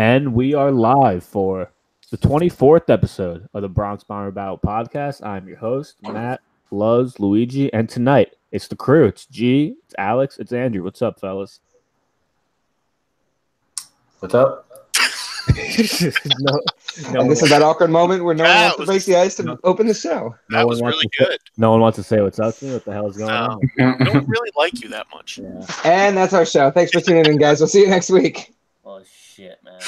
And we are live for the 24th episode of the Bronx Bomber Battle podcast. I'm your host, Matt, Luz, Luigi, and tonight it's the crew. It's G, it's Alex, it's Andrew. What's up, fellas? What's up? This is that awkward moment where no one wants to break the ice to open the show. That was really good. No one wants to say what's up to me. What the hell is going on? I don't really like you that much. Yeah. And that's our show. Thanks for tuning in, guys. We'll see you next week. Oh shit, man.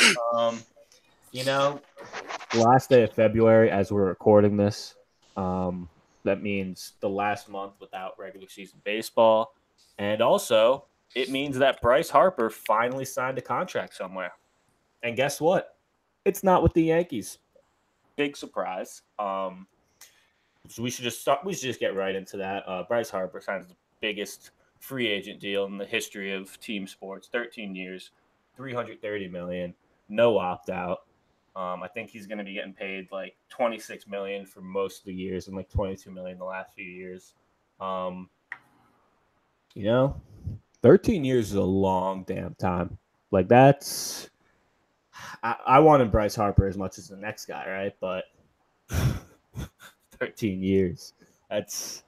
Last day of February as we're recording this. That means the last month without regular season baseball. And also, it means that Bryce Harper finally signed a contract somewhere. And guess what? It's not with the Yankees. Big surprise. So we should just get right into that. Bryce Harper signs the biggest free agent deal in the history of team sports. 13 years, $330 million, no opt out. I think he's going to be getting paid like $26 million for most of the years and like $22 million the last few years. 13 years is a long damn time. Like that's. I wanted Bryce Harper as much as the next guy, right? But 13 years. That's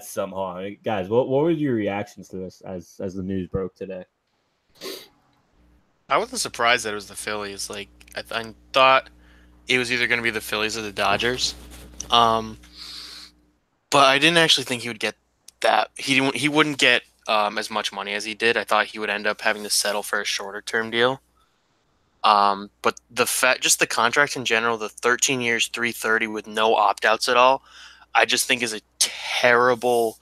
somehow. I mean, guys, what were your reactions to this as the news broke today? I wasn't surprised that it was the Phillies. Like I thought it was either going to be the Phillies or the Dodgers. But I didn't actually think he would get that. He wouldn't get as much money as he did. I thought he would end up having to settle for a shorter term deal. But just the contract in general, the 13 years, 330 with no opt-outs at all, I just think is a terrible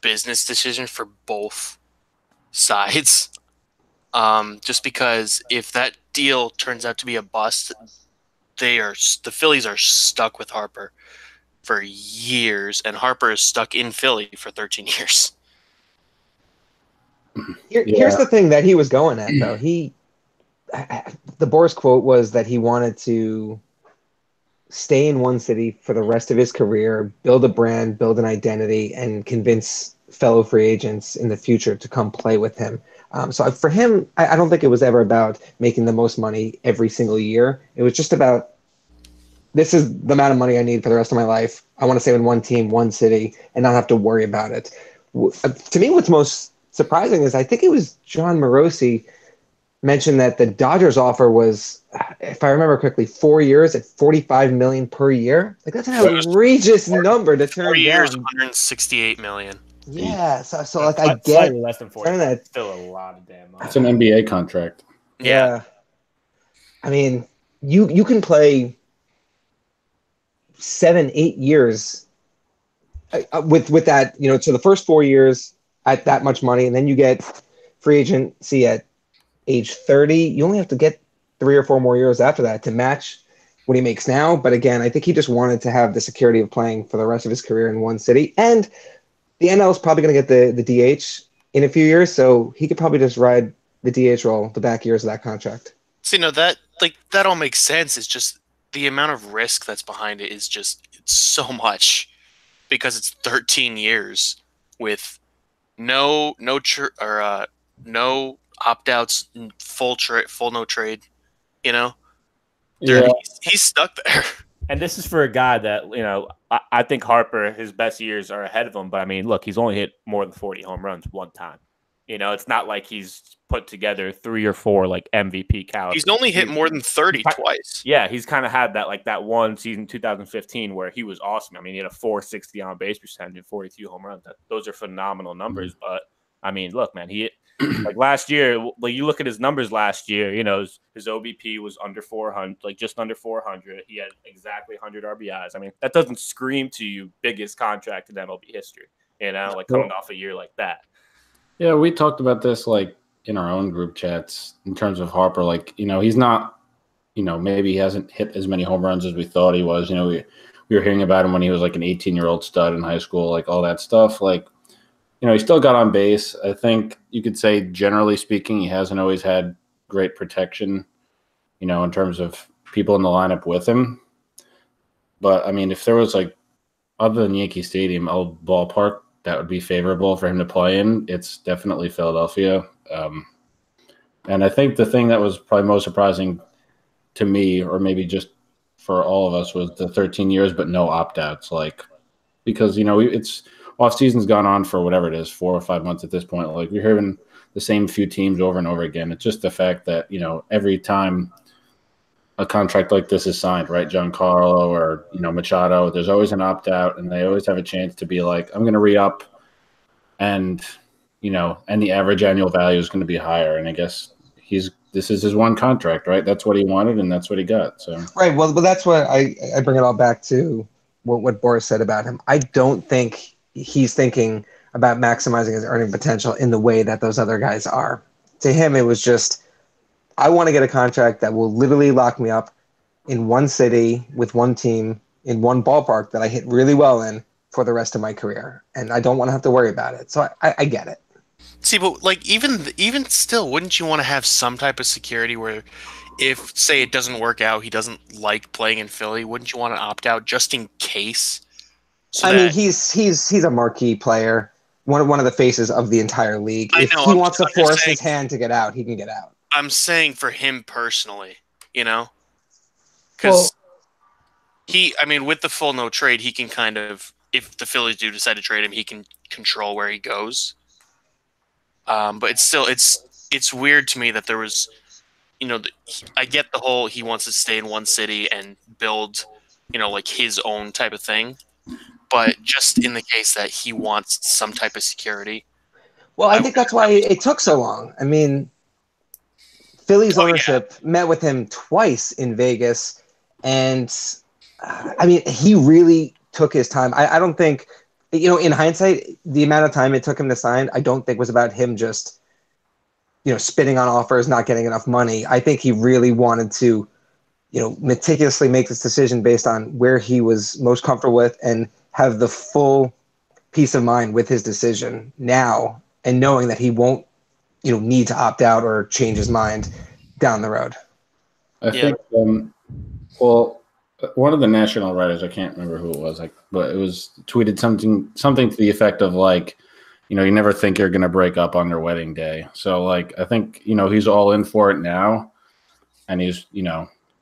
business decision for both sides. Just because if that deal turns out to be a bust, the Phillies are stuck with Harper for years, and Harper is stuck in Philly for 13 years. Here's the thing that he was going at, though. The Boris quote was that he wanted to stay in one city for the rest of his career, build a brand, build an identity, and convince fellow free agents in the future to come play with him. So for him, I don't think it was ever about making the most money every single year. It was just about, this is the amount of money I need for the rest of my life. I want to stay in one team, one city, and not have to worry about it. To me, what's most surprising is I think it was John Morosi mentioned that the Dodgers offer was, if I remember correctly, 4 years at $45 million per year. Like that's an outrageous number to turn 4 years, down. $168 million. Yeah, so like I get slightly less than 40. that. Still a lot of damn money. It's an NBA contract. Yeah. I mean, you can play 7-8 years with that, so the first 4 years at that much money, and then you get free agency at age 30. You only have to get 3 or 4 more years after that to match what he makes now. But again, I think he just wanted to have the security of playing for the rest of his career in one city. And the NL is probably going to get the DH in a few years, so he could probably just ride the DH role the back years of that contract. So, that all makes sense. It's just the amount of risk that's behind it is just it's so much because it's 13 years with no opt-outs, full no trade. He's stuck there. And this is for a guy that, I think Harper, his best years are ahead of him. But, I mean, look, he's only hit more than 40 home runs one time. It's not like he's put together 3 or 4, like, MVP caliber. He's only hit more than 30 twice. Yeah, he's kind of had that one season, 2015, where he was awesome. I mean, he had a .460 on-base percentage and 42 home runs. Those are phenomenal numbers. Mm-hmm. But, I mean, look, man, like last year, like you look at his numbers last year, his OBP was under 400, like just under 400. He had exactly 100 RBIs. I mean, that doesn't scream to you biggest contract in MLB history, like coming off a year like that. Yeah, we talked about this like in our own group chats in terms of Harper. Like, he's not, maybe he hasn't hit as many home runs as we thought he was. We were hearing about him when he was like an 18-year-old stud in high school, like all that stuff. Like, he still got on base. I think you could say, generally speaking, he hasn't always had great protection, in terms of people in the lineup with him. But, I mean, if there was, like, other than Yankee Stadium, a ballpark that would be favorable for him to play in, it's definitely Philadelphia. And I think the thing that was probably most surprising to me, or maybe just for all of us, was the 13 years but no opt-outs. Like, because it's off season's gone on for whatever it is, 4 or 5 months at this point. Like, we're hearing the same few teams over and over again. It's just the fact that every time a contract like this is signed, right, Giancarlo or Machado, there's always an opt-out, and they always have a chance to be like, I'm going to re-up, and and the average annual value is going to be higher. And I guess this is his one contract, right? That's what he wanted, and that's what he got. So Right. Well, that's what I bring it all back to what Boris said about him. I don't think he's thinking about maximizing his earning potential in the way that those other guys are. To him, it was just, I want to get a contract that will literally lock me up in one city with one team in one ballpark that I hit really well in for the rest of my career, and I don't want to have to worry about it. So I get it. See, but like even still, wouldn't you want to have some type of security where, if say it doesn't work out, he doesn't like playing in Philly, wouldn't you want to opt out just in case? So I mean, he's a marquee player, one of the faces of the entire league. I If know, he wants to I'm just force saying- his hand to get out, he can get out. I'm saying for him personally, Well, because with the full no trade, he can kind of, if the Phillies do decide to trade him, he can control where he goes. But it's weird to me that there was, I get the whole he wants to stay in one city and build, like his own type of thing. But just in the case that he wants some type of security. well, I think that's why it took so long. I mean, Philly's ownership met with him twice in Vegas, and he really took his time. I don't think, in hindsight, the amount of time it took him to sign, I don't think was about him just, spitting on offers, not getting enough money. I think he really wanted to, meticulously make this decision based on where he was most comfortable with and have the full peace of mind with his decision now, and knowing that he won't, need to opt out or change his mind down the road. I think, one of the national writers, I can't remember who it was, but it was tweeted something to the effect of like, you never think you're going to break up on your wedding day. So like, I think, he's all in for it now, and he's,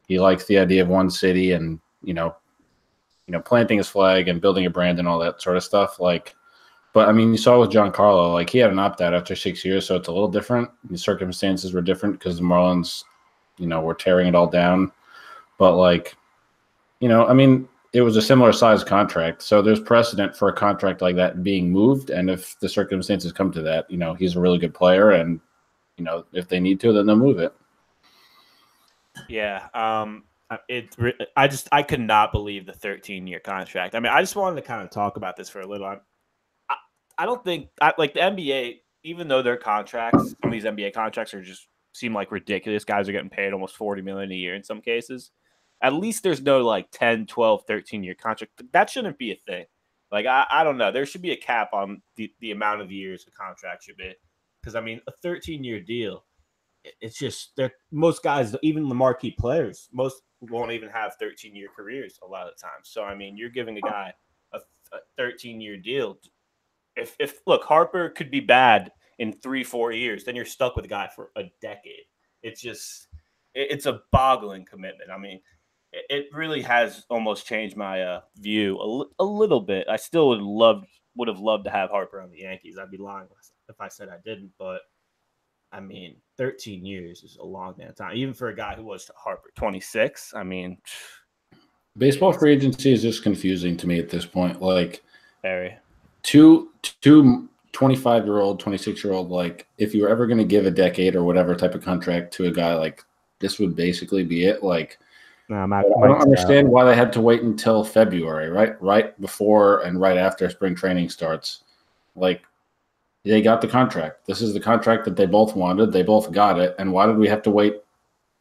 he likes the idea of one city and, planting his flag and building a brand and all that sort of stuff. Like, but I mean, you saw with Giancarlo, like he had an opt-out after 6 years, so it's a little different. The circumstances were different because the Marlins, were tearing it all down. But like, it was a similar size contract, so there's precedent for a contract like that being moved. And if the circumstances come to that, he's a really good player, and if they need to, then they'll move it. Yeah. I could not believe the 13-year contract. I mean, I just wanted to kind of talk about this for a little. I don't think like the NBA, even though their contracts, some of these NBA contracts seem like ridiculous. Guys are getting paid almost $40 million a year in some cases. At least there's no like 10, 12, 13-year contract. That shouldn't be a thing. Like, I don't know. There should be a cap on the amount of years a contract should be. Because, I mean, a 13-year deal, it's just most guys, even the marquee players, most won't even have 13-year careers a lot of the time. So, I mean, you're giving a guy a 13-year deal. If look, Harper could be bad in 3-4 years, then you're stuck with a guy for a decade. It's a boggling commitment. I mean, it really has almost changed my view a little bit. I still would have loved to have Harper on the Yankees. I'd be lying if I said I didn't. But I mean, 13 years is a long damn time, even for a guy who was Harper 26. I mean, baseball free agency is just confusing to me at this point. Like, very. Two 25-year-old, 26-year-old, like, if you were ever going to give a decade or whatever type of contract to a guy, like, this would basically be it. Like, I don't understand why they had to wait until February, right before and right after spring training starts. Like, they got the contract. This is the contract that they both wanted. They both got it. And why did we have to wait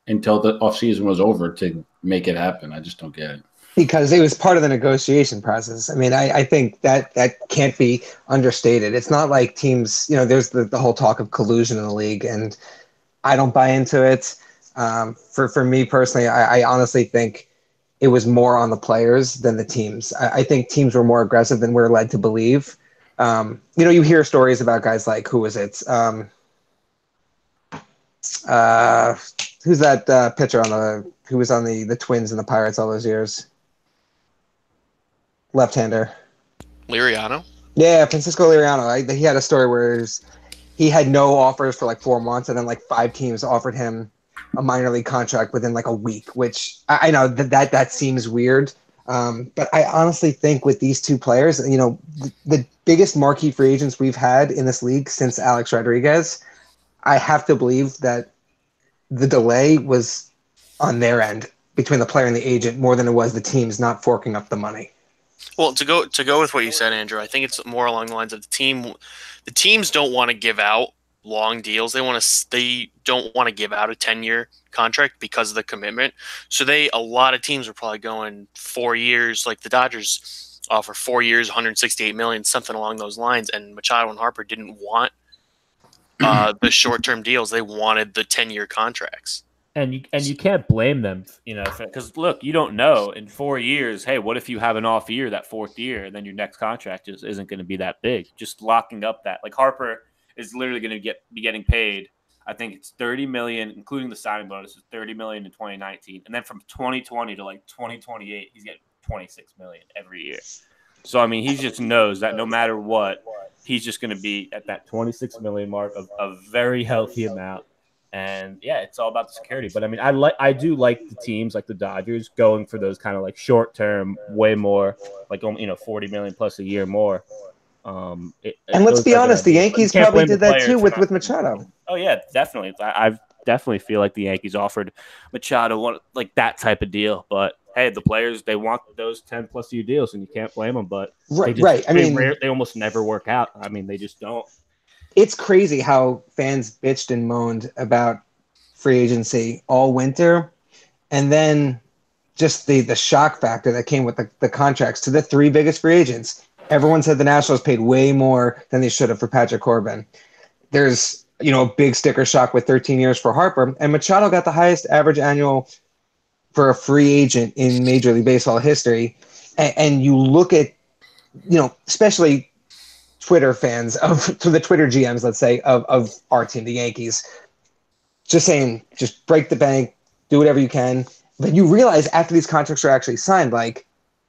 until the offseason was over to make it happen? I just don't get it. Because it was part of the negotiation process. I mean, I think that can't be understated. It's not like teams, there's the whole talk of collusion in the league, and I don't buy into it. For me personally, I honestly think it was more on the players than the teams. I think teams were more aggressive than we're led to believe. You hear stories about guys like, who was it? Who's that pitcher who was on the Twins and the Pirates all those years? Left-hander. Liriano. Yeah, Francisco Liriano. He had a story where he had no offers for like 4 months, and then like 5 teams offered him a minor league contract within like a week, which I know that seems weird. But I honestly think with these two players, the biggest marquee free agents we've had in this league since Alex Rodriguez, I have to believe that the delay was on their end between the player and the agent more than it was the teams not forking up the money. Well, to go with what you said, Andrew, I think it's more along the lines of the teams don't want to give out long deals. They don't want to give out a 10-year contract because of the commitment. So a lot of teams are probably going 4 years, like the Dodgers offer 4 years, 168 million, something along those lines. And Machado and Harper didn't want the short-term deals. They wanted the 10-year contracts. And you can't blame them, because look, you don't know in 4 years. Hey, what if you have an off year that 4th year, and then your next contract just isn't going to be that big? Just locking up that, like Harper is literally going to be getting paid. I think it's $30 million, including the signing bonus, is $30 million in 2019, and then from 2020 to like 2028, he's getting $26 million every year. So I mean, he just knows that no matter what, he's just going to be at that $26 million mark of a very healthy amount. And yeah, it's all about the security. But I mean, I do like the teams like the Dodgers going for those kind of like short term, way more, like $40 million plus a year more. And let's be honest, the Yankees probably did that too with Machado. Oh yeah, definitely. I definitely feel like the Yankees offered Machado like that type of deal. But hey, the players, they want those 10+ year deals, and you can't blame them. But right. They almost never work out. I mean, they just don't. It's crazy how fans bitched and moaned about free agency all winter, and then just the shock factor that came with the contracts to the 3 biggest free agents. Everyone said the Nationals paid way more than they should have for Patrick Corbin. There's a big sticker shock with 13 years for Harper, and Machado got the highest average annual for a free agent in Major League Baseball history. And you look at, especially Twitter fans to the Twitter GMs, let's say, of our team, the Yankees, just saying, just break the bank, do whatever you can. But you realize after these contracts are actually signed, like,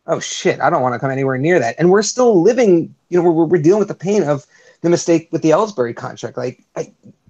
oh shit, I don't want to come anywhere near that. And we're still living, we're dealing with the pain of the mistake with the Ellsbury contract. Like,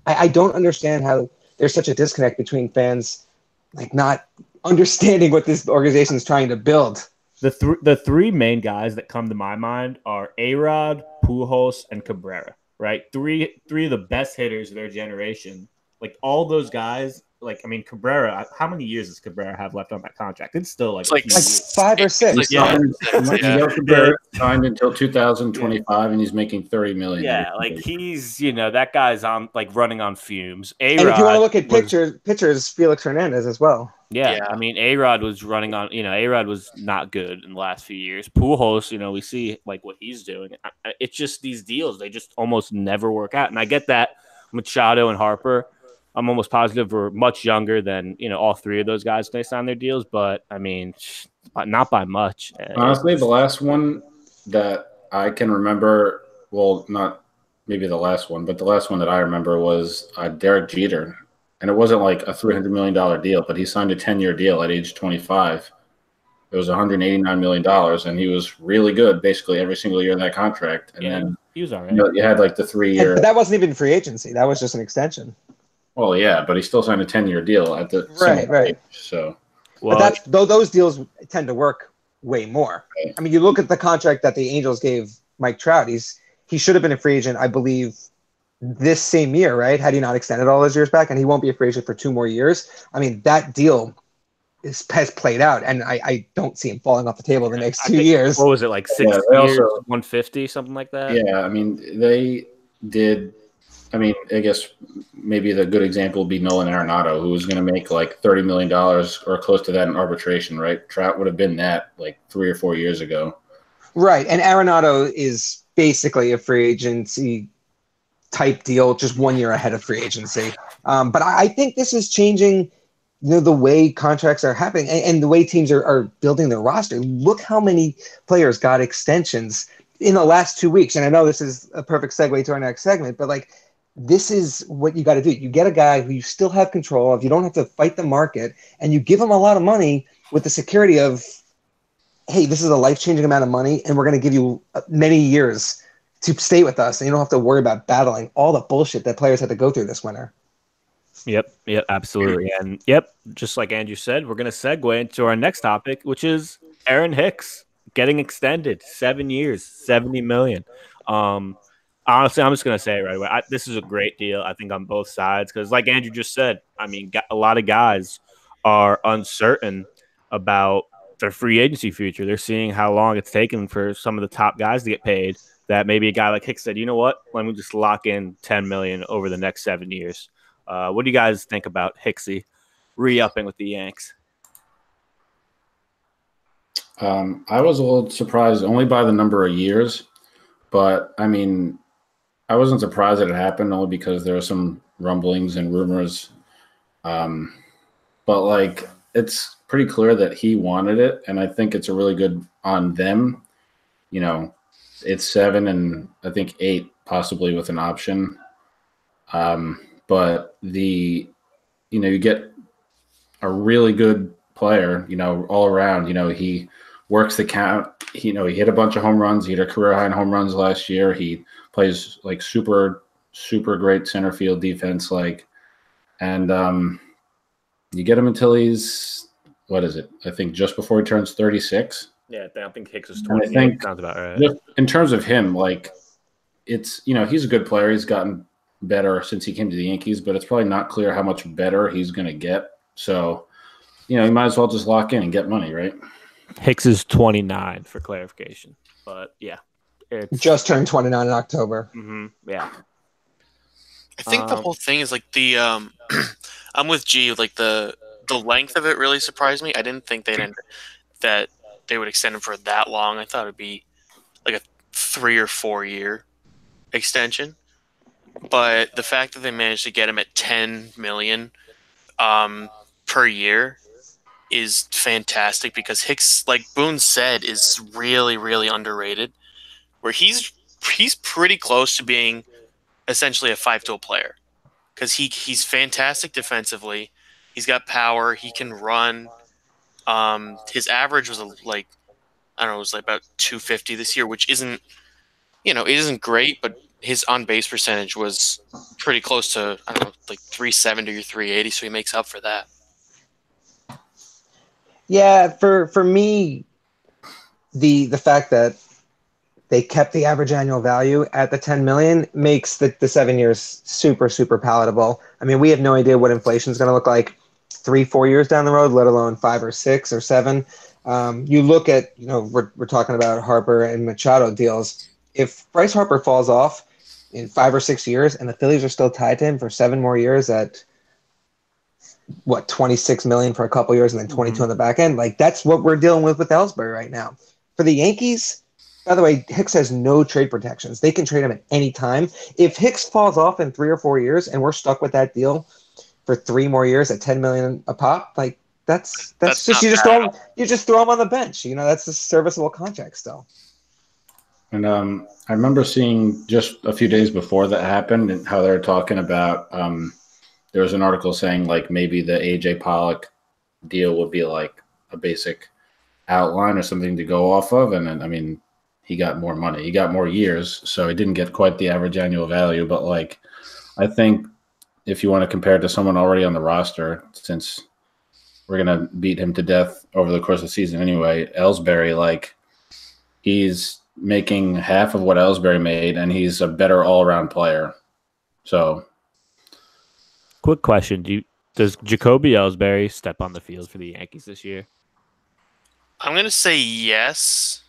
I don't understand how there's such a disconnect between fans, like, not understanding what this organization is trying to build. The 3 main guys that come to my mind are A-Rod, Pujols, and Cabrera, right? Three of the best hitters of their generation. Like, all those guys, like, I mean, Cabrera, how many years does Cabrera have left on that contract? It's still like 5 or 6. Cabrera signed until 2025, and he's making $30 million. Yeah, like he's, that guy's on like running on fumes. And if you want to look at pitchers, Felix Hernandez as well. Yeah, I mean, A-Rod was running on, A-Rod was not good in the last few years. Pujols, we see like what he's doing. It's just these deals, they just almost never work out. And I get that Machado and Harper, I'm almost positive were much younger than, all 3 of those guys when they signed their deals. But I mean, not by much. Honestly, the last one that I can remember, well, not maybe the last one, but the last one that I remember was Derek Jeter. And it wasn't like a $300 million deal, but he signed a 10-year deal at age 25. It was $189 million, and he was really good basically every single year in that contract. And then he was all right. You had like the 3-year. But that wasn't even free agency. That was just an extension. Well, yeah, but he still signed a 10-year deal at the right. Age, so, but those deals tend to work way more. Right. I mean, you look at the contract that the Angels gave Mike Trout. He should have been a free agent, I believe, this same year, right? Had he not extended all those years back, and he won't be a free agent for 2 more years. I mean, that deal has played out, and I don't see him falling off the table the next 2 years. What was it, like 6 years, 150, something like that? Yeah, I mean, they did. I mean, I guess maybe the good example would be Nolan Arenado, who was going to make like $30 million or close to that in arbitration, right? Trout would have been that like 3 or 4 years ago. Right, and Arenado is basically a free agency type deal, just 1 year ahead of free agency. But I think this is changing, the way contracts are happening and the way teams are building their roster. Look how many players got extensions in the last 2 weeks. And I know this is a perfect segue to our next segment, but like this is what you got to do. You get a guy who you still have control of. You don't have to fight the market, and you give him a lot of money with the security of, hey, this is a life-changing amount of money, and we're going to give you many years to stay with us, and you don't have to worry about battling all the bullshit that players had to go through this winter. Yep, absolutely. And just like Andrew said, we're going to segue into our next topic, which is Aaron Hicks getting extended 7 years, 70 million. Honestly, I'm just going to say it right away. This is a great deal, I think, on both sides, because like Andrew just said, I mean, a lot of guys are uncertain about their free agency future. They're seeing how long it's taken for some of the top guys to get paid, that maybe a guy like Hicks said, you know what, let me just lock in 10 million over the next 7 years. What do you guys think about Hicksy re-upping with the Yanks? I was a little surprised only by the number of years, but I mean, I wasn't surprised that it happened only because there were some rumblings and rumors. But like, it's pretty clear that he wanted it, and I think it's a really good on them. You know, it's 7 and I think 8 possibly with an option. But you get a really good player, all around. He works the count. He hit a bunch of home runs. He hit a career high in home runs last year. He plays like super, super great center field defense. And you get him until he's, what is it? I think just before he turns 36. Yeah, I think Hicks is 20. I think sounds about right. Just in terms of him, it's he's a good player. He's gotten better since he came to the Yankees, but it's probably not clear how much better he's going to get. So, you might as well just lock in and get money, right? Hicks is 29 for clarification, but yeah, it's just turned 29 in October. Yeah, I think the whole thing is like the I'm with G. Like the length of it really surprised me. I didn't think that they would extend him for that long. I thought it'd be like a 3 or 4 year extension. But the fact that they managed to get him at 10 million per year is fantastic, because Hicks, like Boone said, is really, really underrated. Where he's pretty close to being essentially a 5-tool player, because he's fantastic defensively. He's got power. He can run. His average was like, I don't know, it was like about 250 this year, which isn't, it isn't great, but his on base percentage was pretty close to, I don't know, like 370 or 380, so he makes up for that. Yeah, for me, the fact that they kept the average annual value at the 10 million makes the 7 years super, super palatable. I mean, we have no idea what inflation is going to look like 3-4 years down the road, let alone 5 or 6 or 7. You look at, we're talking about Harper and Machado deals. If Bryce Harper falls off in 5 or 6 years and the Phillies are still tied to him for 7 more years at, 26 million for a couple years and then 22 on the back end, like that's what we're dealing with Ellsbury right now. For the Yankees, by the way, Hicks has no trade protections. They can trade him at any time. If Hicks falls off in 3 or 4 years and we're stuck with that deal for 3 more years at 10 million a pop, like that's just you just throw him on the bench. That's a serviceable contract still. And I remember seeing just a few days before that happened and how they were talking about there was an article saying like maybe the AJ Pollock deal would be like a basic outline or something to go off of. And then, I mean, he got more money. He got more years, so he didn't get quite the average annual value. But, like, I think if you want to compare it to someone already on the roster, since we're going to beat him to death over the course of the season anyway, Ellsbury, like, he's making half of what Ellsbury made, and he's a better all-around player. So, quick question: does Jacoby Ellsbury step on the field for the Yankees this year? I'm going to say yes,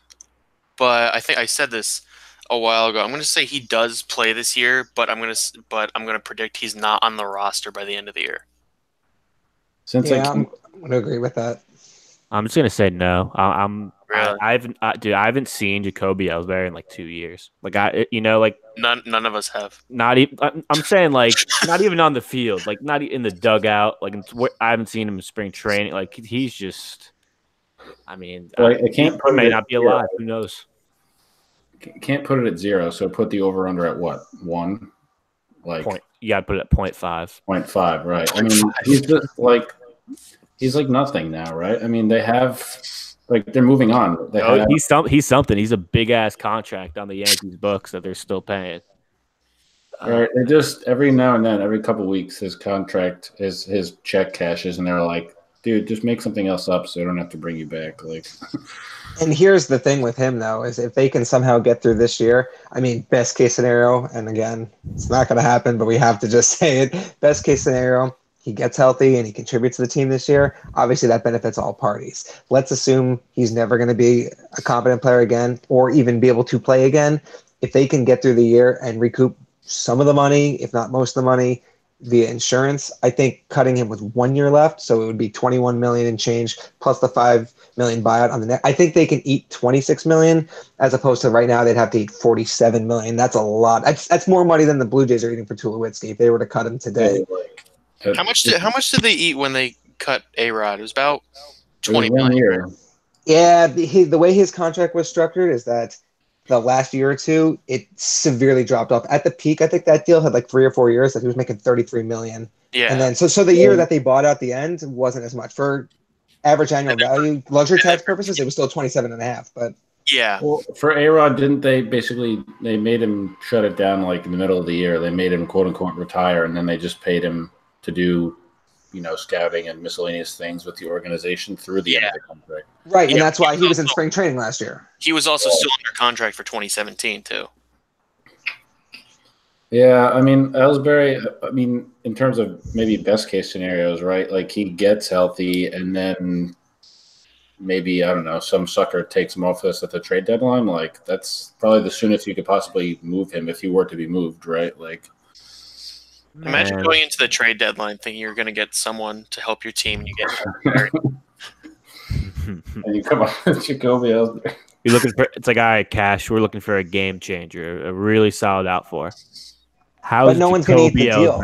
but I think I said this a while ago. I'm going to say he does play this year, but I'm going to predict he's not on the roster by the end of the year. I'm going to agree with that. I'm just going to say no. Really? I haven't seen Jacoby Ellsbury in like 2 years. Like none of us have. Not even. I'm saying like not even on the field. Like not in the dugout. Like I haven't seen him in spring training. Like he's just. I mean, I can't. He may not be alive. Who knows? Can't put it at 0. So put the over under at what, 1? Like You got to put it at 0.5. 0.5, right? I mean, he's like nothing now, right? I mean, they have like they're moving on. He's something. He's a big ass contract on the Yankees books that they're still paying. Right. They just every now and then, every couple of weeks, his contract, his check cashes, and they're like, "Dude, just make something else up, so I don't have to bring you back." Like, And here's the thing with him though, is if they can somehow get through this year, I mean, best case scenario, and again, it's not going to happen, but we have to just say it. Best case scenario, he gets healthy and he contributes to the team this year. Obviously, that benefits all parties. Let's assume he's never going to be a competent player again, or even be able to play again. If they can get through the year and recoup some of the money, if not most of the money, via insurance, I think cutting him with 1 year left, so it would be 21 million and change plus the 5 million buyout on the net. I think they can eat 26 million as opposed to right now they'd have to eat 47 million. That's a lot. That's more money than the Blue Jays are eating for Tulowitzki if they were to cut him today. How much did they eat when they cut A-Rod? It was about 20 1 million. year. Yeah, the way his contract was structured is that the last year or two, it severely dropped off. At the peak, I think that deal had like 3 or 4 years that he was making 33 million. Yeah. And then so the year that they bought out the end wasn't as much. For average annual value, luxury tax purposes, it was still 27.5. But yeah. Well, for A-Rod, didn't they they made him shut it down like in the middle of the year? They made him quote unquote retire, and then they just paid him to do, scouting and miscellaneous things with the organization through the end of the contract. Right, and that's why he was in spring training last year. He was also still under contract for 2017 too. Yeah, I mean, Ellsbury, in terms of maybe best case scenarios, right? Like he gets healthy and then maybe, I don't know, some sucker takes him off this at the trade deadline. Like that's probably the soonest you could possibly move him if he were to be moved, right? Like, imagine going into the trade deadline thinking you're going to get someone to help your team and you get and you come up with Jacoby Ellsbury. You're looking for it's like, all right, Cash, we're looking for a game changer, a really solid out for. How's no one's going to eat the deal.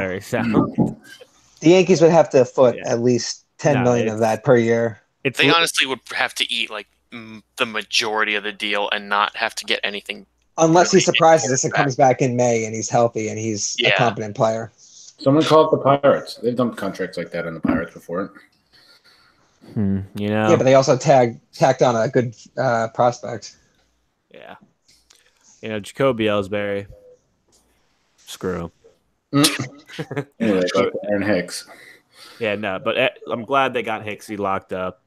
The Yankees would have to foot at least 10 million of that per year. They honestly would have to eat like the majority of the deal and not have to get anything. Unless he surprises us and comes back in May and he's healthy and he's a competent player. Someone called the Pirates. They've done contracts like that in the Pirates before. Yeah, but they also tacked on a good prospect. Yeah. Jacoby Ellsbury. Screw him. Anyway, Aaron Hicks. Yeah, no, but I'm glad they got Hicksy locked up.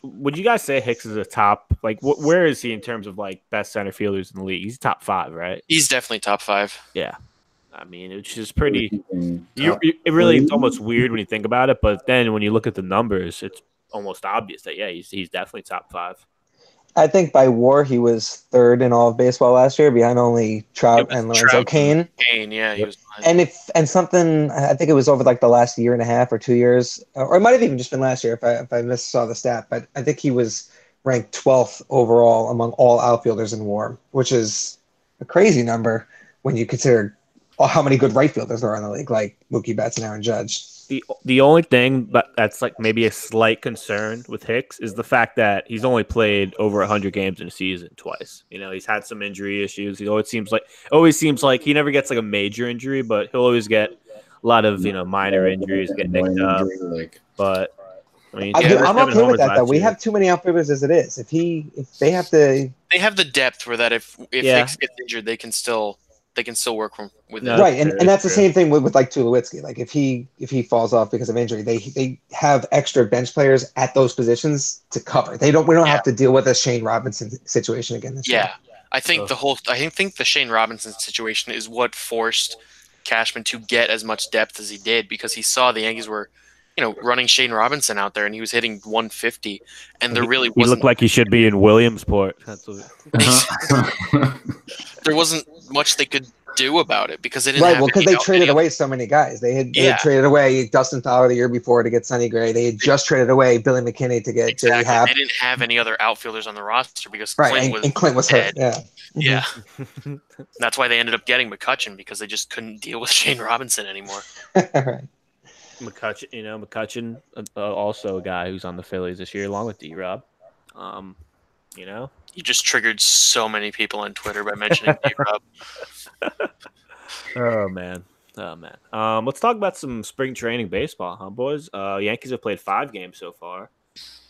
Would you guys say Hicks is a top? Like, where is he in terms of like best center fielders in the league? He's top 5, right? He's definitely top 5. Yeah, I mean, it's just pretty. It's almost weird when you think about it, but then when you look at the numbers, it's almost obvious that he's definitely top 5. I think by WAR he was 3rd in all of baseball last year, behind only Trout and Lorenzo Cain. Yeah, he was. And something, I think it was over like the last year and a half or 2 years, or it might have even just been last year if I saw the stat. But I think he was ranked 12th overall among all outfielders in WAR, which is a crazy number when you consider how many good right fielders there are in the league, like Mookie Betts and Aaron Judge. The only thing that's like maybe a slight concern with Hicks is the fact that he's only played over 100 games in a season twice. He's had some injury issues. He always seems like he never gets like a major injury, but he'll always get a lot of minor injuries, get nicked up. But I mean, I'm okay with that though. We have too many outfielders as it is. If they have to, they have the depth where that if Hicks gets injured, they can still work with it. Right, and that's the same thing with like Tulowitzki. Like if he falls off because of injury, they have extra bench players at those positions to cover. We don't have to deal with a Shane Robinson situation again this year. I think the Shane Robinson situation is what forced Cashman to get as much depth as he did, because he saw the Yankees were running Shane Robinson out there and he was hitting 150, and there really wasn't. He looked like he should be in Williamsport. That's what there wasn't much they could do about it because they didn't. Right, because they traded away so many guys. They had traded away Dustin Fowler the year before to get Sonny Gray. They had just traded away Billy McKinney to get J.D. Happ. They didn't have any other outfielders on the roster because Clint was hurt. Yeah. That's why they ended up getting McCutchen, because they just couldn't deal with Shane Robinson anymore. Right. McCutchen, also a guy who's on the Phillies this year, along with D-Rob. You just triggered so many people on Twitter by mentioning D-Rob. Oh man. Oh man. Let's talk about some spring training baseball, huh, boys? Yankees have played 5 games so far.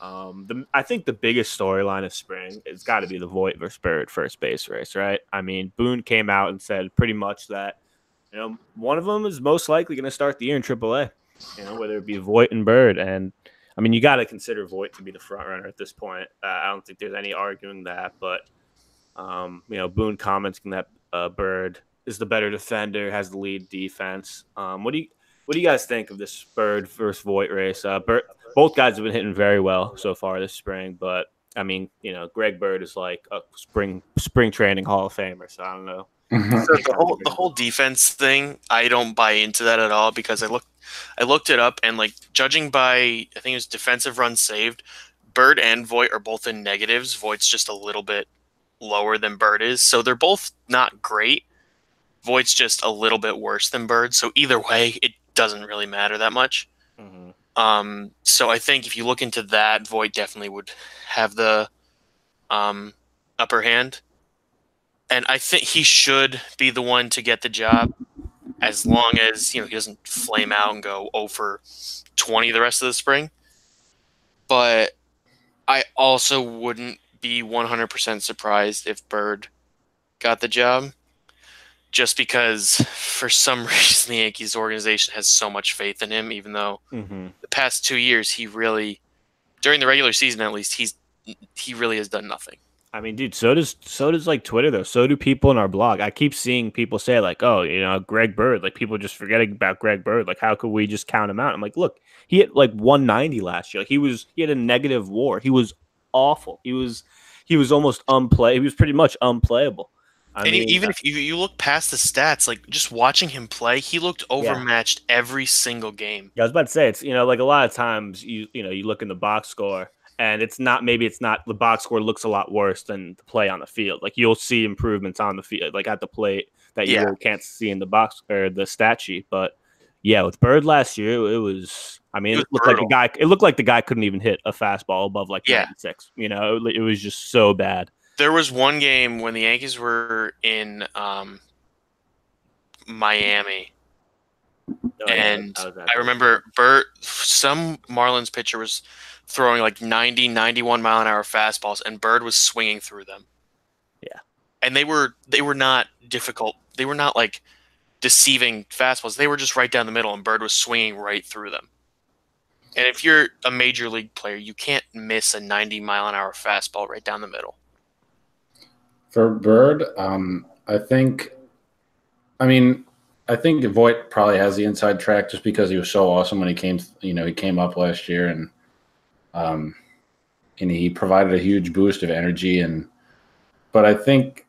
I think the biggest storyline of spring has got to be the Voit versus Bird first base race, right? I mean, Boone came out and said pretty much that one of them is most likely going to start the year in AAA. Whether it be Voit and Bird, and I mean, you got to consider Voit to be the front runner at this point. I don't think there's any arguing that, but Boone commenting that Bird is the better defender, has the lead defense. What do you guys think of this Bird versus Voit race? Both guys have been hitting very well so far this spring, but I mean, Greg Bird is like a spring training Hall of Famer, so I don't know. So the whole defense thing, I don't buy into that at all because I looked it up and like judging by I think it was defensive runs saved, Bird and Voit are both in negatives. Voigt's just a little bit lower than Bird is, so they're both not great. Voigt's just a little bit worse than Bird, so either way, it doesn't really matter that much. Mm-hmm. So I think if you look into that, Voit definitely would have the upper hand. And I think he should be the one to get the job as long as he doesn't flame out and go 0 for 20 the rest of the spring. But I also wouldn't be 100% surprised if Bird got the job just because for some reason the Yankees organization has so much faith in him, even though the past 2 years he really, during the regular season at least, he really has done nothing. I mean, dude, so does like Twitter though. So do people in our blog. I keep seeing people say like, "Oh, Greg Bird." Like people just forgetting about Greg Bird. Like, how could we just count him out? I'm like, look, he hit like 190 last year. Like, he had a negative WAR. He was awful. He was almost unplay. He was pretty much unplayable. Even if you look past the stats, like just watching him play, he looked overmatched every single game. Yeah, I was about to say it's like a lot of times you look in the box score. And it's not the box score looks a lot worse than the play on the field. Like you'll see improvements on the field, like at the plate that you really can't see in the box or the stat sheet. But yeah, with Bird last year, it was. I mean, it looked like the guy couldn't even hit a fastball above like 96. It was just so bad. There was one game when the Yankees were in Miami. And I remember some Marlins pitcher was throwing like 90, 91 mile an hour fastballs, and Bird was swinging through them. Yeah. And they were not difficult. They were not like deceiving fastballs. They were just right down the middle, and Bird was swinging right through them. And if you're a major league player, you can't miss a 90 mile an hour fastball right down the middle. For Bird, I think Voit probably has the inside track just because he was so awesome when he came up last year and he provided a huge boost of energy but I think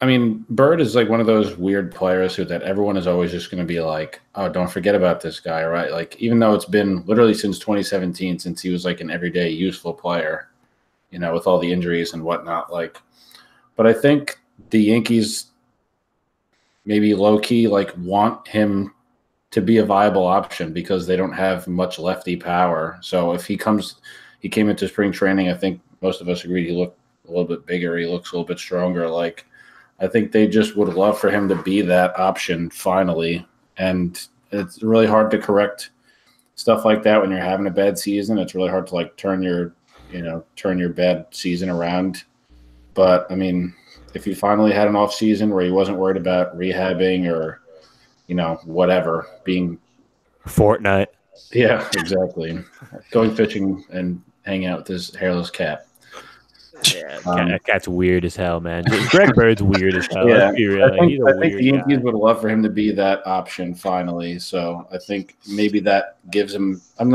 Bird is like one of those weird players that everyone is always just going to be like, oh, don't forget about this guy, right? Like even though it's been literally since 2017 since he was like an everyday useful player, with all the injuries and whatnot, but I think the Yankees maybe low-key want him to be a viable option because they don't have much lefty power. So if he came into spring training, I think most of us agreed he looked a little bit bigger. He looks a little bit stronger. I think they just would love for him to be that option finally. And it's really hard to correct stuff like that when you're having a bad season. It's really hard to turn your bad season around. But if he finally had an off season where he wasn't worried about rehabbing or, whatever, being Fortnite. Yeah, exactly. Going fishing and hanging out with his hairless cat. Yeah, that cat's weird as hell, man. Greg Bird's weird as hell. Yeah, I think the Yankees would love for him to be that option finally. So I think maybe that gives him. I'm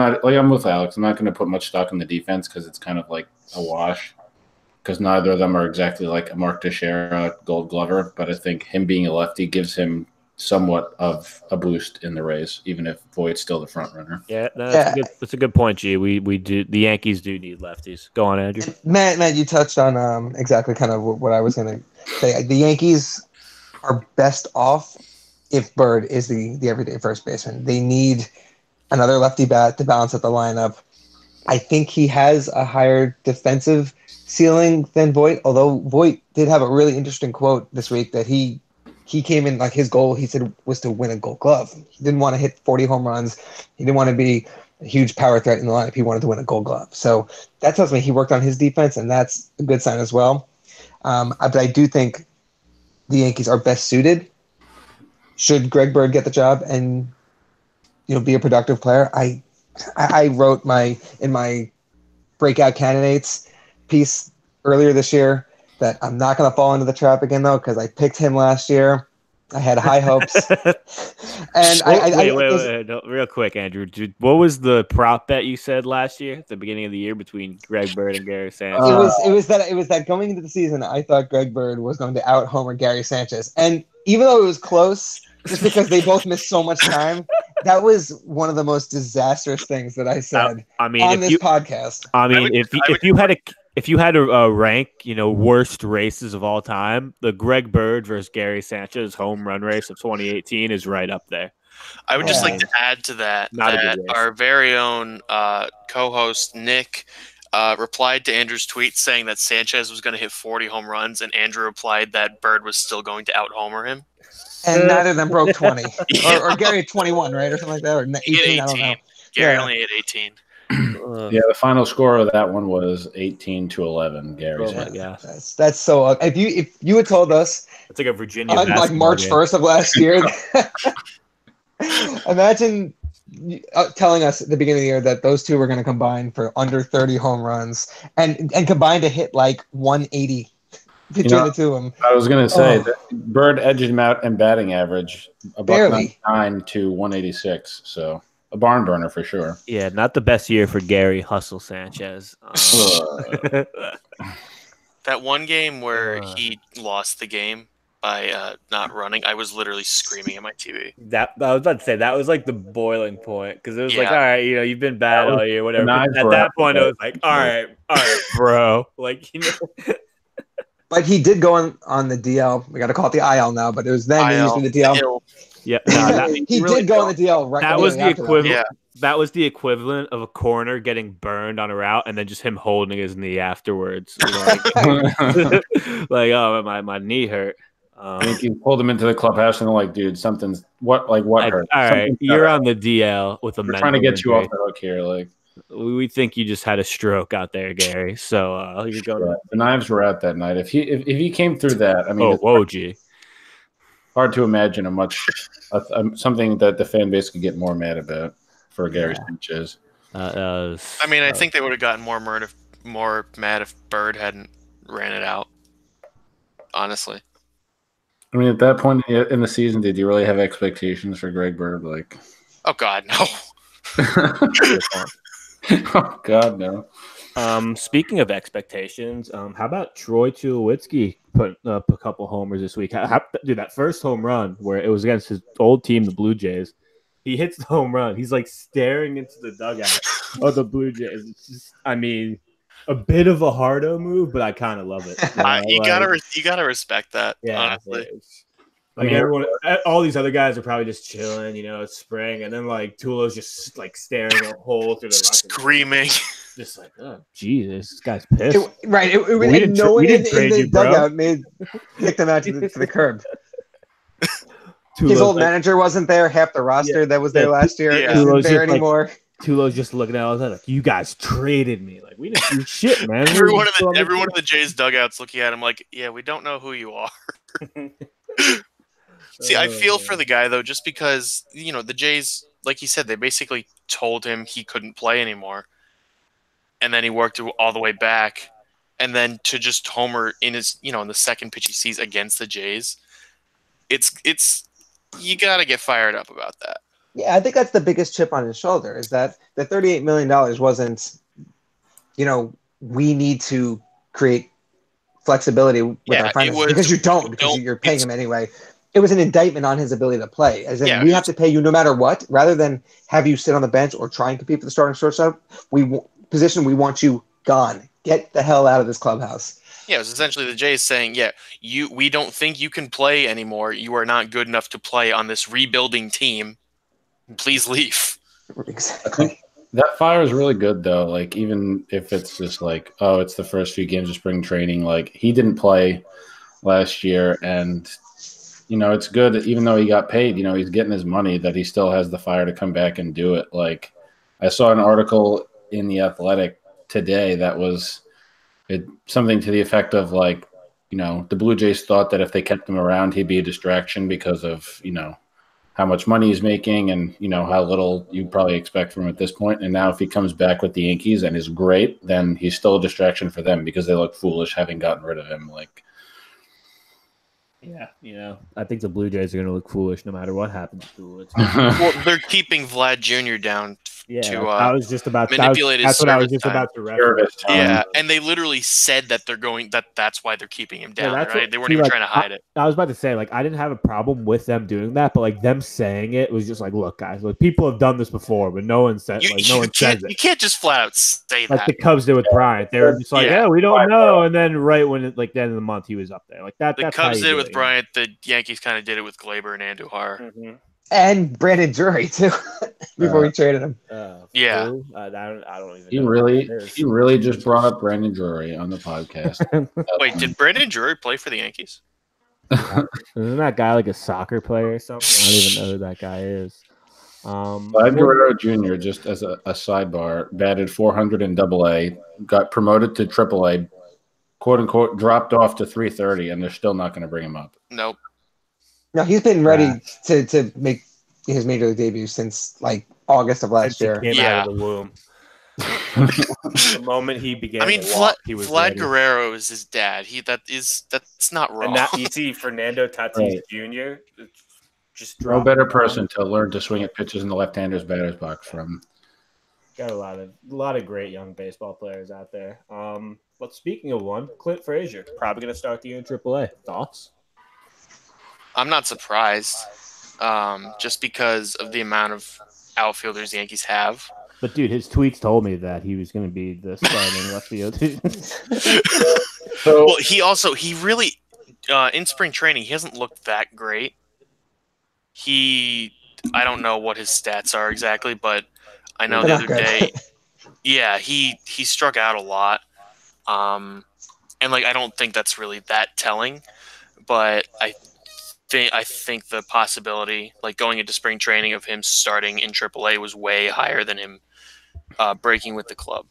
with Alex. I'm not going to put much stock in the defense because it's kind of like a wash. Because neither of them are exactly like a Mark Teixeira, Gold Glover. But I think him being a lefty gives him somewhat of a boost in the race, even if Voigt's still the front runner. Yeah, that's a good point, G. We do. The Yankees do need lefties. Go on, Andrew. Matt, you touched on exactly kind of what I was going to say. The Yankees are best off if Bird is the everyday first baseman. They need another lefty bat to balance out the lineup. I think he has a higher defensive ceiling than Voit, although Voit did have a really interesting quote this week that he he came in like his goal, he said, was to win a Gold Glove. He didn't want to hit 40 home runs. He didn't want to be a huge power threat in the lineup. He wanted to win a Gold Glove. So that tells me he worked on his defense, and that's a good sign as well. But I do think the Yankees are best suited. Should Greg Bird get the job and be a productive player? I wrote in my breakout candidates piece earlier this year that I'm not going to fall into the trap again, though, because I picked him last year. I had high hopes. And wait. No, real quick, Andrew. What was the prop bet you said last year at the beginning of the year between Greg Bird and Gary Sanchez? It was that going into the season, I thought Greg Bird was going to out homer Gary Sanchez. And even though it was close, just because they both missed so much time, that was one of the most disastrous things that I said on this podcast. I mean, if you had to rank, worst races of all time, the Greg Bird versus Gary Sanchez home run race of 2018 is right up there. I would just like to add to that our very own co-host Nick replied to Andrew's tweet saying that Sanchez was going to hit 40 home runs, and Andrew replied that Bird was still going to out-homer him. And neither of them broke 20. or Gary had 21, right? Or something like that. Or 18, I don't know. Gary only hit 18. Yeah, the final score of that one was 18-11. Gary. Oh my gosh, that's so. If you had told us, it's like a Virginia on like March 1st of last year. Imagine telling us at the beginning of the year that those two were going to combine for under 30 home runs and combine to hit like 180 between the two of them. I was going to say that Bird edged him out in batting average, about 99 to 186. So a barn burner for sure. Yeah, not the best year for Gary Hustle Sanchez. That one game where he lost the game by not running, I was literally screaming at my TV. I was about to say that was like the boiling point because it was like, all right, you've been bad all year, whatever. But at that point, it was like, all right, bro, like But he did go on the DL. We got to call it the IL now, but it was then using the DL. Yeah, he did go on the DL. Right, that was the equivalent. Yeah. That was the equivalent of a corner getting burned on a route and then just him holding his knee afterwards. Like, oh, my knee hurt. I think he pulled him into the clubhouse and they're like, dude, something's what hurt? All right, you're on the DL with a. We're trying to get you off the hook here, like. We think you just had a stroke out there, Gary. So you're going. Yeah, the knives were out that night. If he came through that, I mean, gee, hard to imagine something that the fan base could get more mad about for Gary Sanchez. I mean, I think they would have gotten more mad if Bird hadn't ran it out. Honestly, I mean, at that point in the season, did you really have expectations for Greg Bird? Like, oh God, no. Oh God, no. Speaking of expectations, how about Troy Tulowitzki putting up a couple homers this week? Dude, that first home run where it was against his old team, the Blue Jays, he hits the home run. He's like staring into the dugout of the Blue Jays. It's just, I mean, a bit of a hardo move, but I kind of love it. You gotta respect that. Yeah, honestly. Like everyone, all these other guys are probably just chilling, it's spring, and then like Tulo's just like staring a hole through the screaming, just like, oh Jesus, this guy's pissed. No one in the dugout kicked him out to the curb. His old manager wasn't there. Half the roster that was there last year isn't there anymore. Tulo's just looking at all that like, you guys traded me. Like, we didn't do shit, man. Everyone in the Jays dugouts looking at him like, yeah, we don't know who you are. See, I feel for the guy, though, just because, the Jays, like he said, they basically told him he couldn't play anymore. And then he worked all the way back. And then to just homer in his, in the second pitch he sees against the Jays, it's you got to get fired up about that. Yeah, I think that's the biggest chip on his shoulder is that the $38 million wasn't, we need to create flexibility with our finances because you don't, because you're paying him anyway. It was an indictment on his ability to play. As in, we have to pay you no matter what, rather than have you sit on the bench or try and compete for the starting shortstop. We want you gone. Get the hell out of this clubhouse. Yeah, it was essentially the Jays saying, we don't think you can play anymore. You are not good enough to play on this rebuilding team. Please leave. Exactly. That fire is really good, though. Like, even if it's just like, oh, it's the first few games of spring training. Like, he didn't play last year, and it's good that even though he got paid, he's getting his money, that he still has the fire to come back and do it. Like, I saw an article in The Athletic today that was something to the effect of, like, the Blue Jays thought that if they kept him around, he'd be a distraction because of, how much money he's making and, how little you probably expect from him at this point. And now if he comes back with the Yankees and is great, then he's still a distraction for them because they look foolish having gotten rid of him. Like, yeah, I think the Blue Jays are going to look foolish no matter what happens to the Woods. Well, they're keeping Vlad Jr. down to I was just about manipulate his that's what I was service just time. about to reference. Yeah, and they literally said that that's why they're keeping him down, right? They weren't even trying to hide it. I was about to say, like, I didn't have a problem with them doing that, but like them saying it was just like, look, guys, like people have done this before, but no one said no one says it. You can't just flat out say like that. the Cubs did with Bryant. They were just like, we don't know, and then right when the end of the month he was up there. Like that. The Cubs did it with Bryant. The Yankees kind of did it with Glaber and Andujar. Mm-hmm. And Brandon Drury too. Before we traded him. Yeah. I don't even. He really just brought up Brandon Drury on the podcast. Wait, did Brandon Drury play for the Yankees? Isn't that guy like a soccer player or something? I don't even know who that guy is. Vlad Guerrero Jr., just as a sidebar, batted 400 in AA, got promoted to AAA, quote unquote, dropped off to 330, and they're still not going to bring him up. Nope. No, he's been ready to make his major league debut since like August of last year. He came out of the womb. The moment he began, he was Vlad ready. Guerrero is his dad. That's not wrong. And you see Fernando Tatis Jr. just no better person to learn to swing at pitches in the left-hander's batter's box from. Got a lot of great young baseball players out there. But speaking of one, Clint Frazier probably going to start the year in AAA. Thoughts? I'm not surprised, just because of the amount of outfielders the Yankees have. But dude, his tweets told me that he was going to be the starting left field. Well, he really in spring training he hasn't looked that great. I don't know what his stats are exactly, but I know the other day, he struck out a lot, and like I don't think that's really that telling, but I think the possibility, like going into spring training, of him starting in AAA was way higher than him breaking with the club.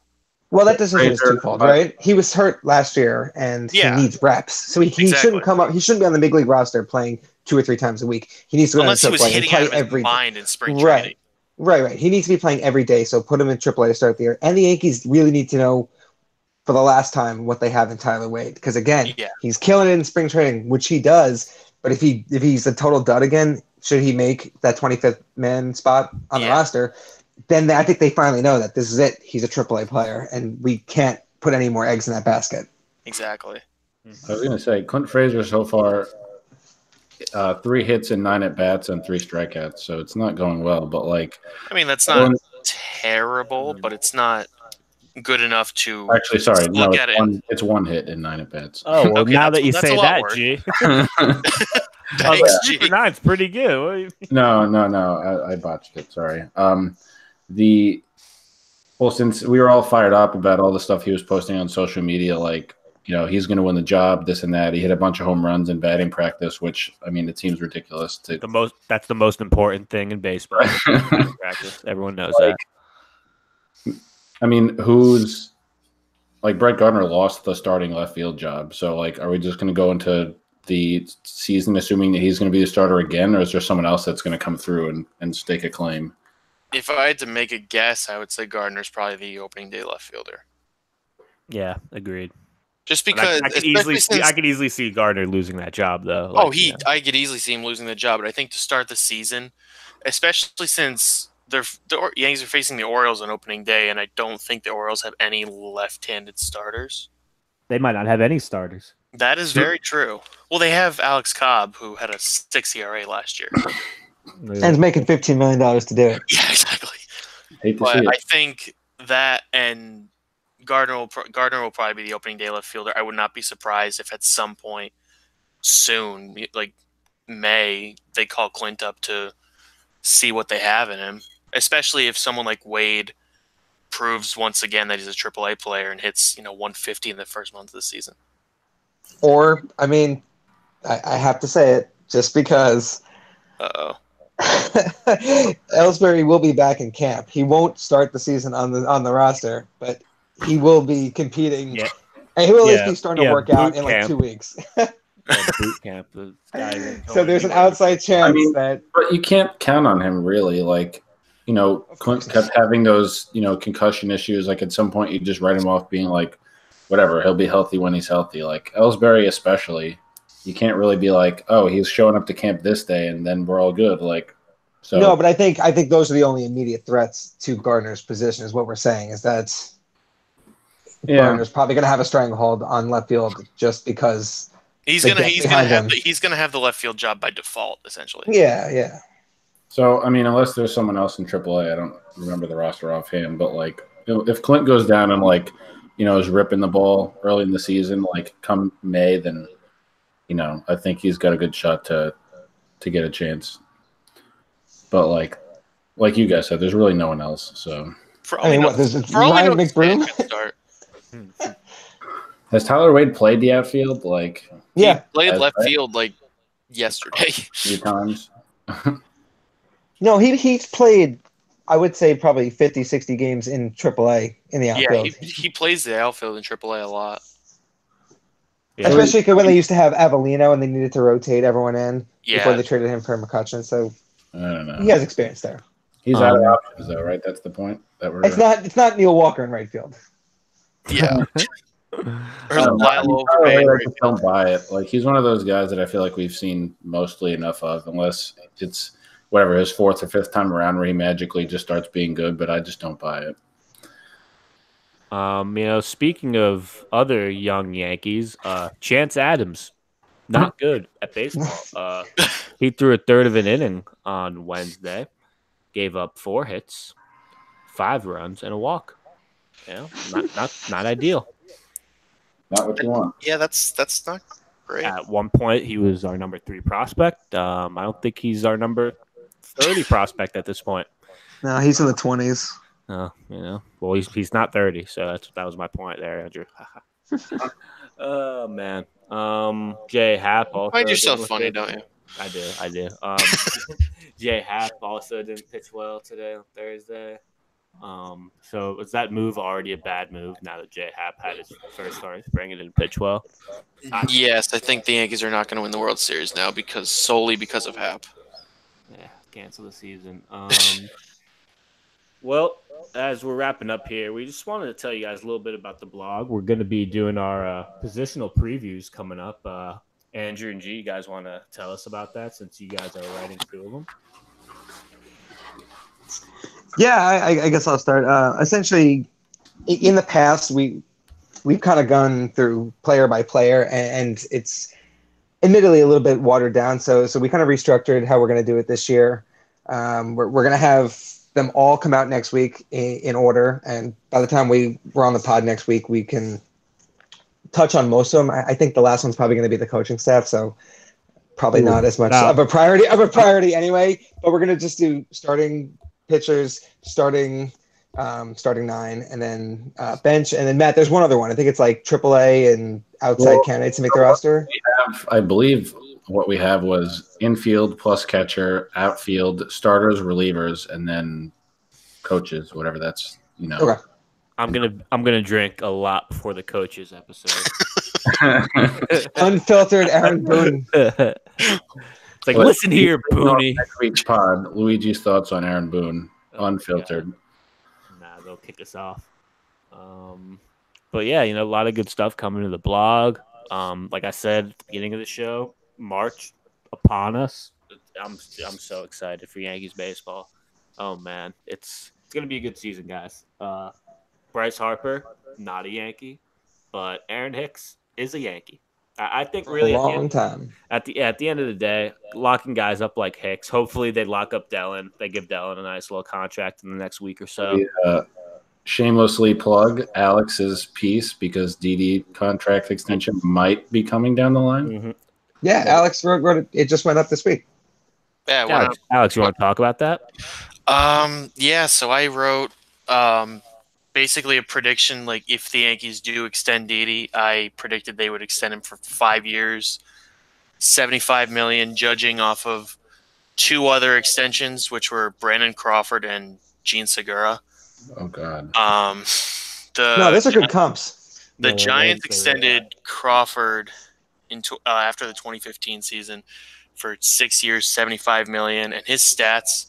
Well, that decision is twofold, right? He was hurt last year, and he needs reps, so he shouldn't come up. He shouldn't be on the big league roster playing 2 or 3 times a week. He needs to go unless he was hitting out of his mind in spring training. Right. He needs to be playing every day, so put him in AAA to start the year. And the Yankees really need to know for the last time what they have in Tyler Wade, because again, he's killing it in spring training, which he does. But if he's a total dud again, should he make that 25th man spot on the roster, then I think they finally know that this is it. He's a AAA player, and we can't put any more eggs in that basket. Exactly. I was going to say, Clint Frazier so far, 3 hits and 9 at-bats and 3 strikeouts, so it's not going well. But, like... I mean, that's not terrible, but it's not good enough to... Actually, sorry. Look at it. It's 1 hit and 9 at-bats. Oh, well, now that you say that, G. Thanks, G. 9's pretty good. No. I botched it. Sorry. Since we were all fired up about all the stuff he was posting on social media, like, he's going to win the job, this and that. He hit a bunch of home runs in batting practice, which, I mean, it seems ridiculous. That's the most important thing in baseball. Batting practice. Everyone knows that. I mean, who's like Brett Gardner lost the starting left field job. So, like, are we just going to go into the season assuming that he's going to be the starter again, or is there someone else that's going to come through and stake a claim? If I had to make a guess, I would say Gardner's probably the opening day left fielder. Yeah, agreed. Just because I could easily see Gardner losing that job, though. I could easily see him losing the job, but I think to start the season, especially since the Yankees are facing the Orioles on opening day, and I don't think the Orioles have any left-handed starters. They might not have any starters. That is very true. Well, they have Alex Cobb, who had a 6 ERA last year. And is making $15 million to do it. Yeah, exactly. Hate to see it. I think that and Gardner will probably be the opening day left fielder. I would not be surprised if at some point soon, like May, they call Clint up to see what they have in him, especially if someone like Wade proves once again that he's a AAA player and hits 150 in the first month of the season. Or, I mean, I have to say it, just because Uh-oh. Ellsbury will be back in camp. He won't start the season on the roster, but he will be competing. Yeah, And he will at least yeah, be starting to yeah. work out Boot in like camp. 2 weeks. Yeah, boot camp. The guy ain't So going there's an anywhere. outside chance that but you can't count on him really. Like, Of Clint course. kept having those, concussion issues. Like at some point, you just write him off, being like, whatever, he'll be healthy when he's healthy. Like Ellsbury, especially, you can't really be like, oh, he's showing up to camp this day, and then we're all good. Like, so no, but I think those are the only immediate threats to Gardner's position. Is what we're saying is that yeah. Gardner's probably going to have a stranglehold on left field just because He's the gonna depth behind him. he's gonna have the left field job by default, essentially. Yeah. So I mean, unless there's someone else in AAA, I don't remember the roster offhand. But like, if Clint goes down and like, is ripping the ball early in the season, like come May, then I think he's got a good shot to get a chance. But like you guys said, there's really no one else. So For all I mean, we know, what? There's for all we Ryan know, McBroom. could start. has Tyler Wade played the outfield like Yeah. He played left right? field like yesterday. a few times? No, he's played, I would say, probably 50, 60 games in AAA in the Yeah, outfield. he plays the outfield in AAA a lot. Yeah. Especially when they used to have Avellino and they needed to rotate everyone in before Yeah, they traded him for McCutcheon. So I don't know. he has experience there. He's out of options though, right? That's the point that we're. It's not Neil Walker in right field. yeah. I don't know. Lyle Tyler Wade, Overbay. I just don't buy it. Like he's one of those guys that I feel like we've seen mostly enough of, unless it's whatever his fourth or fifth time around where he magically just starts being good. But I just don't buy it. Speaking of other young Yankees, Chance Adams, not good at baseball. He threw a third of an inning on Wednesday, gave up 4 hits, 5 runs, and a walk. Not ideal. Not what you want. Yeah, that's not great. At one point, he was our number 3 prospect. I don't think he's our number 30 prospect at this point. No, he's in the 20s. Well, he's not 30, so that was my point there, Andrew. Oh man, Jay Happ also Find yourself didn't funny, look don't good. you? I do. Jay Happ also didn't pitch well today on Thursday. So was that move already a bad move now that Jay Happ had his first start in spring and didn't pitch well? Yes, I think the Yankees are not going to win the World Series now solely because of Happ. Yeah, cancel the season. Well, as we're wrapping up here, we just wanted to tell you guys a little bit about the blog. We're going to be doing our positional previews coming up. Andrew and G, you guys want to tell us about that since you guys are writing 2 of them? Yeah, I guess I'll start. Essentially, in the past, we've kind of gone through player by player, and it's admittedly a little bit watered down. So we kind of restructured how we're going to do it this year. We're going to have them all come out next week in order, and by the time we're on the pod next week, we can touch on most of them. I think the last one's probably going to be the coaching staff, so probably not as much of a priority anyway. But we're going to just do starting pitchers, starting 9, and then bench, and then Matt. There's one other one. I think it's like AAA and outside candidates to make the roster. I believe what we have was infield plus catcher, outfield, starters, relievers, and then coaches, whatever that's. Okay. I'm gonna drink a lot before the coaches episode. Unfiltered Aaron Boone. It's like, listen here, Booney. Next week's pod, Luigi's thoughts on Aaron Boone, unfiltered. Nah, they'll kick us off. But yeah, a lot of good stuff coming to the blog. Like I said at the beginning of the show, March upon us. I'm so excited for Yankees baseball. Oh man, it's gonna be a good season, guys. Bryce Harper, not a Yankee, but Aaron Hicks is a Yankee. I think really a long time. At the end of the day, locking guys up like Hicks. Hopefully they lock up Dellin. They give Dellin a nice little contract in the next week or so. Shamelessly plug Alex's piece because DD contract extension might be coming down the line. Mm-hmm. Yeah, Alex wrote it. It just went up this week. Yeah, Alex, you want to talk about that? Yeah. So I wrote basically a prediction. Like if the Yankees do extend Didi, I predicted they would extend him for 5 years, $75 million, judging off of 2 other extensions, which were Brandon Crawford and Gene Segura. Oh God. No, those are good comps. The No, Giants they're really extended Crawford into after the 2015 season for 6 years, $75 million, and his stats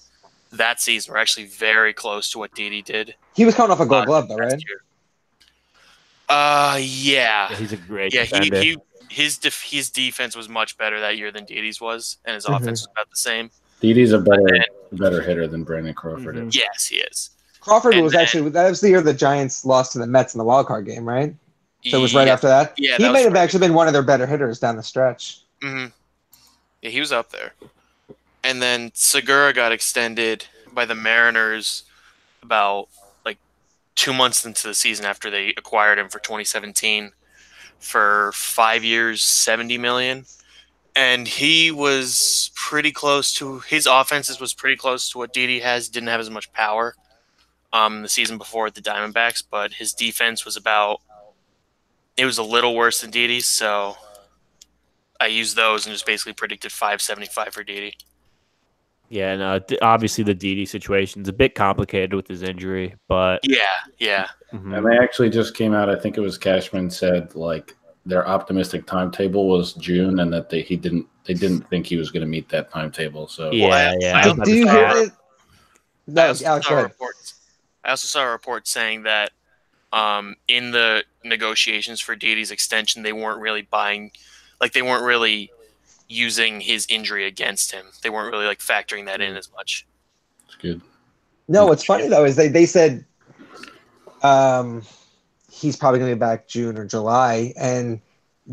that season were actually very close to what Didi did He was coming off a Gold Glove, though, last right? year. Yeah. Yeah, he's a great Yeah, defender. his defense was much better that year than Didi's was, and his Mhm. offense was about the same. Didi's a better hitter than Brandon Crawford is. Yes, he is. Crawford And was actually that was the year the Giants lost to the Mets in the wild card game, right? So it was right Yeah. after that. Yeah, He that may was have right. actually been one of their better hitters down the stretch. Yeah, he was up there. And then Segura got extended by the Mariners about 2 months into the season after they acquired him for 2017 for 5 years, $70 million. And he was pretty close to his offenses was pretty close to what Didi has. Didn't have as much power the season before with the Diamondbacks, but his defense was it was a little worse than Didi's, so I used those and just basically predicted 575 for Didi. Yeah, and obviously the Didi situation's a bit complicated with his injury, but Yeah. And they actually just came out. I think it was Cashman said like their optimistic timetable was June, and that they didn't think he was going to meet that timetable. So yeah. Do you hear that? No, I also Alex, saw go a ahead. report. I also saw a report saying that in the negotiations for Didi's extension, they weren't really using his injury against him. They weren't really factoring that in as much. it's good. No, what's funny though is they said he's probably going to be back June or July, and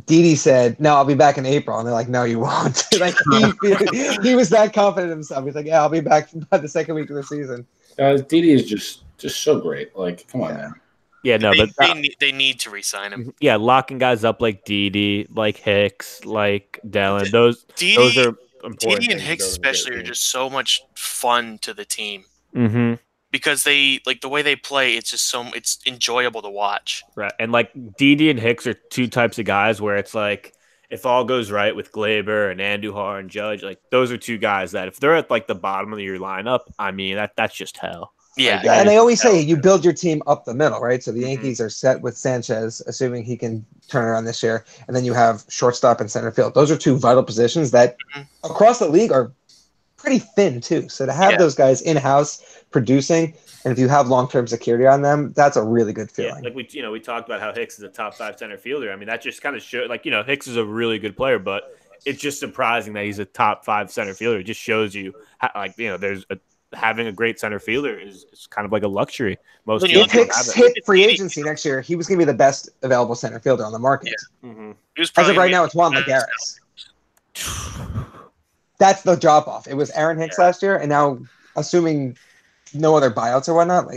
Didi said, "No, I'll be back in April," and they're like, "No, you won't." He was that confident in himself. He's like, "Yeah, I'll be back by the second week of the season." Guys, Didi is just so great. Like, come on, man. Yeah, no, but They need to re-sign him. yeah, locking guys up like Didi, like Hicks, like Dellin, those are important. Didi and Hicks especially are just so much fun to the team. Mm-hmm. Because they the way they play, it's just it's enjoyable to watch. Right, and Didi and Hicks are two types of guys where it's like if all goes right with Glaber and Andujar and Judge, those are two guys that if they're at the bottom of your lineup, I mean that's just hell. Yeah, and they always say you build your team up the middle, right? So the Mhm. Yankees are set with Sanchez, assuming he can turn around this year, and then you have shortstop and center field. Those are two vital positions that across the league are pretty thin too. So to have those guys in house producing, and if you have long term security on them, that's a really good feeling. Yeah, we talked about how Hicks is a top 5 center fielder. I mean, that just kind of shows Hicks is a really good player, but it's just surprising that he's a top 5 center fielder. It just shows you how, there's having a great center fielder is kind of like a luxury. Most if Hicks hit free agency next year, he was going to be the best available center fielder on the market. Yeah. Mm-hmm. As of right now, it's Juan Lagares. That's the drop off. It was Aaron Hicks last year, and now, assuming no other buyouts or whatnot,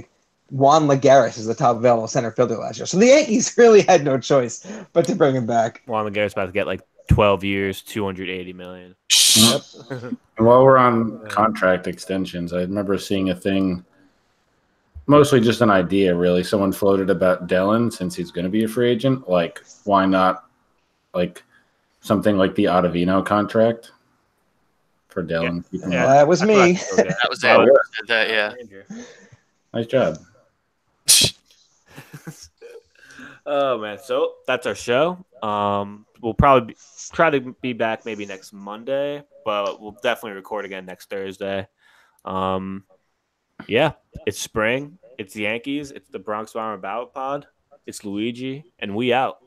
Juan Lagares is the top available center fielder last year. So the Yankees really had no choice but to bring him back. Juan Lagares about to get 12 years, $280 million. Yep. And while we're on contract extensions, I remember seeing a thing, mostly just an idea, really. Someone floated about Dellin, since he's going to be a free agent. Why not, something like the Ottavino contract for Dellin? Yeah, that was me. That was it. Yeah. Nice job. Oh man, so that's our show. We'll probably try to be back maybe next Monday, but we'll definitely record again next Thursday. Yeah, it's spring. It's the Yankees. It's the Bronx Bomber Ballot Pod. It's Luigi, and we out.